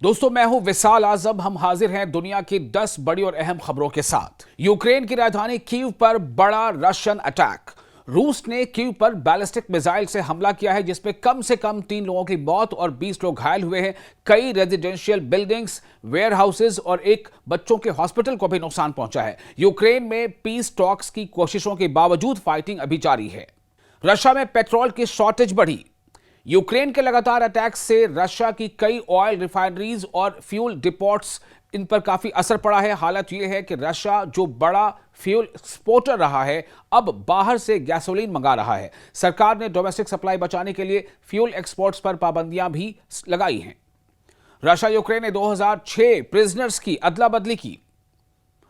दोस्तों, मैं हूं विशाल आजम। हम हाजिर हैं दुनिया की 10 बड़ी और अहम खबरों के साथ। यूक्रेन की राजधानी कीव पर बड़ा रशियन अटैक। रूस ने कीव पर बैलिस्टिक मिसाइल से हमला किया है, जिसमें कम से कम 3 लोगों की मौत और 20 लोग घायल हुए हैं। कई रेजिडेंशियल बिल्डिंग्स, वेयर हाउसेज और एक बच्चों के हॉस्पिटल को भी नुकसान पहुंचा है। यूक्रेन में पीस टॉक्स की कोशिशों के बावजूद फाइटिंग अभी जारी है। रशिया में पेट्रोल की शॉर्टेज बढ़ी। यूक्रेन के लगातार अटैक से रशिया की कई ऑयल रिफाइनरीज और फ्यूल डिपोट्स इन पर काफी असर पड़ा है। हालत यह है कि रशिया, जो बड़ा फ्यूल एक्सपोर्टर रहा है, अब बाहर से गैसोलीन मंगा रहा है। सरकार ने डोमेस्टिक सप्लाई बचाने के लिए फ्यूल एक्सपोर्ट्स पर पाबंदियां भी लगाई हैं। रशिया यूक्रेन ने 2006 प्रिजनर्स की अदला बदली की।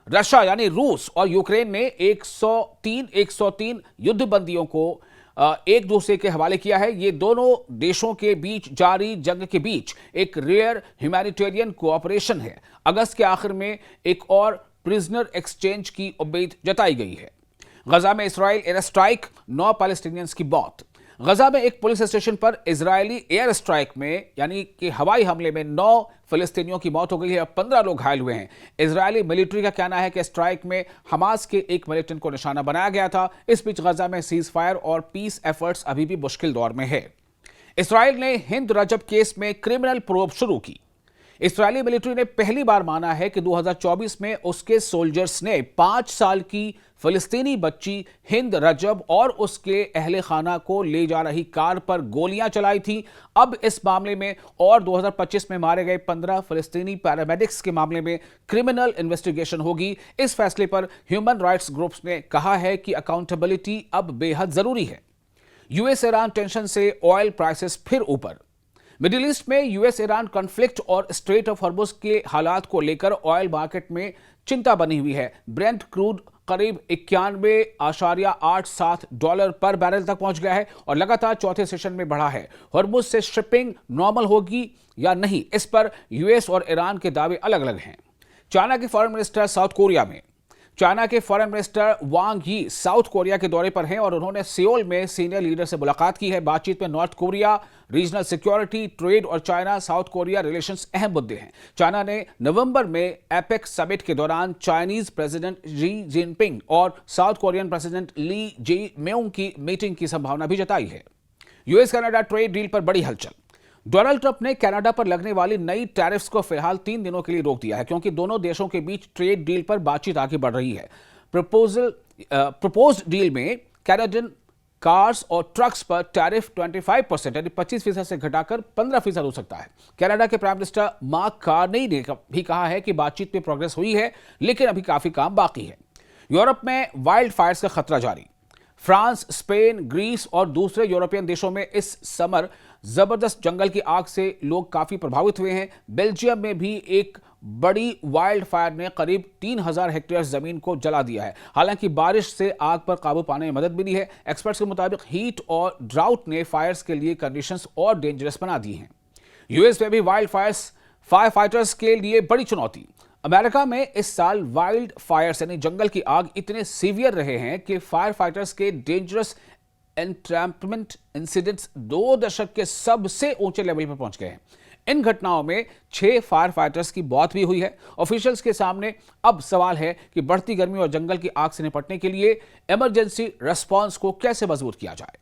रशिया यानी रूस और यूक्रेन ने 103 युद्धबंदियों को एक दूसरे के हवाले किया है। ये दोनों देशों के बीच जारी जंग के बीच एक रेयर ह्यूमैनिटेरियन कोऑपरेशन है। अगस्त के आखिर में एक और प्रिजनर एक्सचेंज की उम्मीद जताई गई है। गजा में इसराइल एयर स्ट्राइक, 9 पैलेस्टीनियंस की मौत। गजा में एक पुलिस स्टेशन पर इजरायली एयर स्ट्राइक में यानी कि हवाई हमले में 9 फिलिस्तीनियों की मौत हो गई है और 15 लोग घायल हुए हैं। इजरायली मिलिट्री का कहना है कि स्ट्राइक में हमास के एक मिलिटेंट को निशाना बनाया गया था। इस बीच गजा में सीज फायर और पीस एफर्ट्स अभी भी मुश्किल दौर में है। इसराइल ने हिंद रजब केस में क्रिमिनल प्रोब शुरू की। इस्राएली मिलिट्री ने पहली बार माना है कि 2024 में उसके सोल्जर्स ने 5 साल की फिलिस्तीनी बच्ची हिंद रजब और उसके अहले खाना को ले जा रही कार पर गोलियां चलाई थी। अब इस मामले में और 2025 में मारे गए 15 फिलिस्तीनी पैरामेडिक्स के मामले में क्रिमिनल इन्वेस्टिगेशन होगी। इस फैसले पर ह्यूमन राइट्स ग्रुप्स ने कहा है कि अकाउंटेबिलिटी अब बेहद जरूरी है। यूएस ईरान टेंशन से ऑयल प्राइसेस फिर ऊपर। मिडिल ईस्ट में यूएस ईरान कॉन्फ्लिक्ट और स्ट्रेट ऑफ हॉर्मुज के हालात को लेकर ऑयल मार्केट में चिंता बनी हुई है। ब्रेंट क्रूड करीब 91.87 डॉलर पर बैरल तक पहुंच गया है और लगातार चौथे सेशन में बढ़ा है। हॉर्मुज से शिपिंग नॉर्मल होगी या नहीं, इस पर यूएस और ईरान के दावे अलग अलग हैं। चाइना के फॉरेन मिनिस्टर साउथ कोरिया में। चाइना के फॉरेन मिनिस्टर वांग यी साउथ कोरिया के दौरे पर हैं और उन्होंने सियोल में सीनियर लीडर से मुलाकात की है। बातचीत में north Korea, regional security, trade और चाइना साउथ कोरिया रिलेशंस अहम मुद्दे हैं। चाइना ने नवंबर में एपेक समिट के दौरान चाइनीज प्रेसिडेंट शी जिनपिंग और साउथ कोरियन प्रेसिडेंट ली जे म्योंग की मीटिंग की संभावना भी जताई है। यूएस कनाडा ट्रेड डील पर बड़ी हलचल। डोनाल्ड ट्रंप ने कनाडा पर लगने वाली नई टैरिफ्स को फिलहाल 3 दिनों के लिए रोक दिया है, क्योंकि दोनों देशों के बीच ट्रेड डील पर बातचीत आगे बढ़ रही है। प्रपोज्ड डील में कैनेडियन कार्स और ट्रक्स पर टैरिफ 25% यानी 25% से घटाकर 15% हो सकता है। कनाडा के प्राइम मिनिस्टर मार्क कार्नी ने भी कहा है कि बातचीत में प्रोग्रेस हुई है, लेकिन अभी काफी काम बाकी है। यूरोप में वाइल्ड फायर्स का खतरा जारी। फ्रांस, स्पेन, ग्रीस और दूसरे यूरोपियन देशों में इस समर जबरदस्त जंगल की आग से लोग काफी प्रभावित हुए हैं। बेल्जियम में भी एक बड़ी वाइल्ड फायर ने करीब 3000 हेक्टेयर जमीन को जला दिया है। हालांकि बारिश से आग पर काबू पाने में मदद मिली है। एक्सपर्ट्स के मुताबिक हीट और ड्राउट ने फायर्स के लिए कंडीशंस और डेंजरस बना दी हैं। यूएस में भी वाइल्ड फायर्स फायर फाइटर्स के लिए बड़ी चुनौती। अमेरिका में इस साल वाइल्ड फायर्स यानी जंगल की आग इतने सीवियर रहे हैं कि फायर फाइटर्स के डेंजरस एंट्रैम्पमेंट इंसिडेंट्स 2 दशक के सबसे ऊंचे लेवल पर पहुंच गए हैं। इन घटनाओं में 6 फायर फाइटर्स की मौत भी हुई है। ऑफिशियल्स के सामने अब सवाल है कि बढ़ती गर्मी और जंगल की आग से निपटने के लिए इमरजेंसी रिस्पांस को कैसे मजबूत किया जाए।